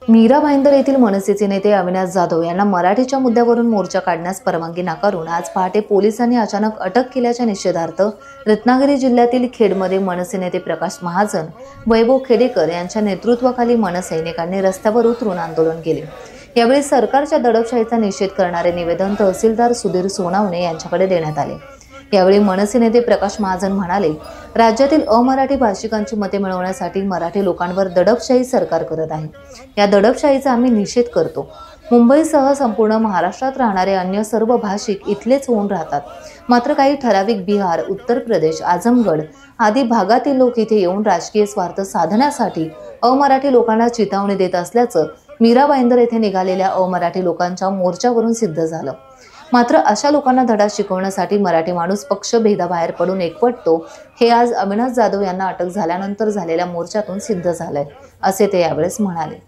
मीरा भाईंदर येथील मनसेचे नेते अविनाश जाधव यांना मराठीच्या मुद्द्यावरून मोर्चा काढण्यास परवानगी नाकारून आज पहाटे पोलिसांनी अचानक अटक केल्याच्या निषेधार्थ रत्नागिरी जिल्ह्यातील खेडमध्ये मनसे नेते प्रकाश महाजन, वैभव खेडेकर यांच्या नेतृत्वाखाली मनसैनिकांनी रस्त्यावर उतरून आंदोलन केले। यावेळी सरकारच्या दडपशाहीचा निषेध करणारे निवेदन तहसीलदार सुधीर सोनावणे यांच्याकडे देण्यात आले। यावेळी मनसे नेते प्रकाश महाजन म्हणाले, राज्यातील अमराठी भाषिकांची मते मिळवण्यासाठी मराठी लोकांवर दडपशाही सरकार करत आहे। या दडपशाहीचा आम्ही निषेध करतो। मुंबईसह संपूर्ण महाराष्ट्रात राहणारे अन्य सर्व भाषिक इथलेच होऊन राहतात, मात्र काही ठराविक बिहार, उत्तर प्रदेश, आजमगड आदी भागातील लोक इथे येऊन राजकीय स्वार्थ साधण्यासाठी अमराठी लोकांना चिथावणी देत असल्याचं मीरा भाईंदर येथे निघालेल्या अमराठी लोकांच्या मोर्चावरून सिद्ध झालं। मात्र अशा लोकांना धडा शिकवण्यासाठी मराठी माणूस पक्ष भेदाबाहेर पडून एकवटतो, हे आज अविनाश जाधव यांना अटक झाल्यानंतर झालेल्या मोर्चातून सिद्ध झालंय, असे ते यावेळेस म्हणाले।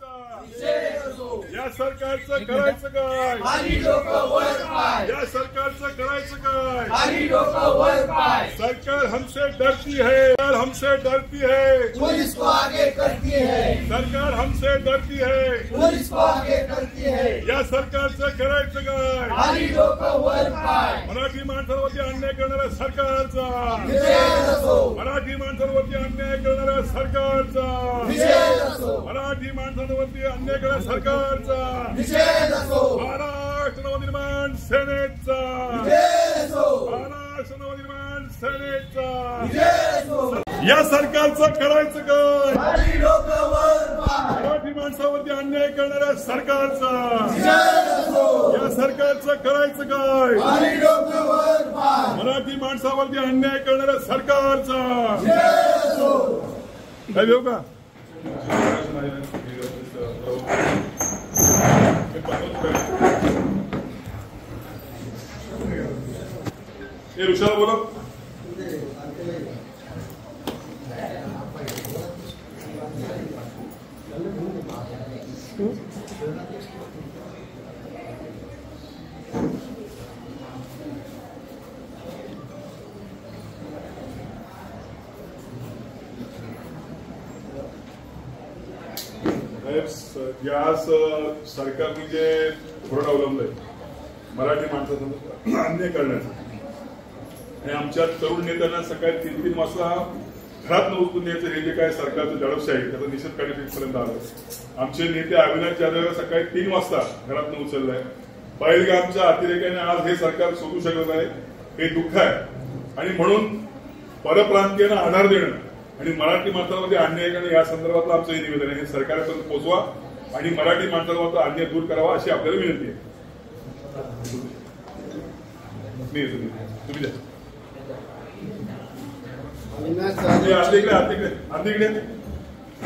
या सरकारचं करायचं काय? खाली डोकं वर पाय. या सरकारचं करायचं काय? खाली डोकं वर पाय. सरकार हमसे डरती है, सरकार हमसे डरती है, पुलिस को आगे करती है। सरकार हमसे डरती है, पुलिस को आगे करती है। या सरकारचं करायचं काय? खाली डोकं वर पाय. मराठी माणसांवरती अन्याय करणाऱ्या सरकारचा निषेध असो. मराठी माणसांवरती अन्याय करणाऱ्या सरकारचा निषेध असो. मराठी माणसांवरती अन्याय करणाऱ्या सरकारचा निषेध असो. महाराष्ट्र नवनिर्माण सेनेचा निषेध असो. महाराष्ट्र नवनिर्माण सेनेचा निषेध असो. या सरकारचं करायचं काय? खाली डोकं वर पाय. मराठी माणसावरती अन्याय करणाऱ्या सरकारचा निषेध असो. या सरकारचं करायचं काय? खाली डोकं वर पाय. मराठी माणसावरती अन्याय करणाऱ्या सरकारचा निषेध असो. काय देऊ का? ये ऋषा बोलो। या सरकारने जे धोरण अवलंबलंय मराठी माणसाचं अन्याय करण्याचं, आणि आमच्या तरुण नेत्यांना सकाळी 3-3 वाजता घरात न उचलून द्यायचं, हे जे काय सरकारचं दडपशाही त्याचा निषेध करण्यात इथपर्यंत आलं। आमचे नेते अविनाश जाधव सकाळी 3 वाजता घरात न उचललाय। पहिलगामच्या अतिरेक्याने आज हे सरकार सोडू शकत आहे, हे दुःख आहे। आणि म्हणून परप्रांतीयांना आधार देणं आणि मराठी माणसांमध्ये अन्याय करणं या संदर्भातलं आमचं हे निवेदन आहे। हे सरकारपर्यंत पोहोचवा आणि मराठी माणसांवरचा अन्याय दूर करावा अशी आपल्याला विनंती आहे। तुम्ही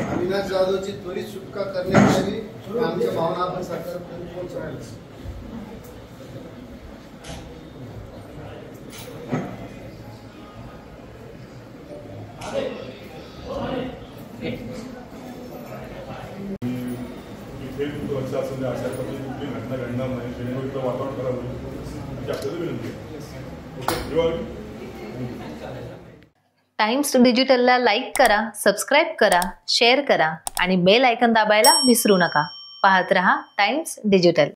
अविनाश जाधवची त्वरित सुटका करण्यासाठी आमच्या भावना आपण सरकारपर्यंत पोहोचवल्या। अशा पद्धतीची घटना घडणार नाही, जेणेकरून वातावरण खराब होईल आपल्याला विनंती आहे। टाइम्स डिजिटलला लाईक करा, सबस्क्राईब करा, शेअर करा आणि बेल आयकॉन दाबायला विसरू नका। पाहत रहा टाइम्स डिजिटल।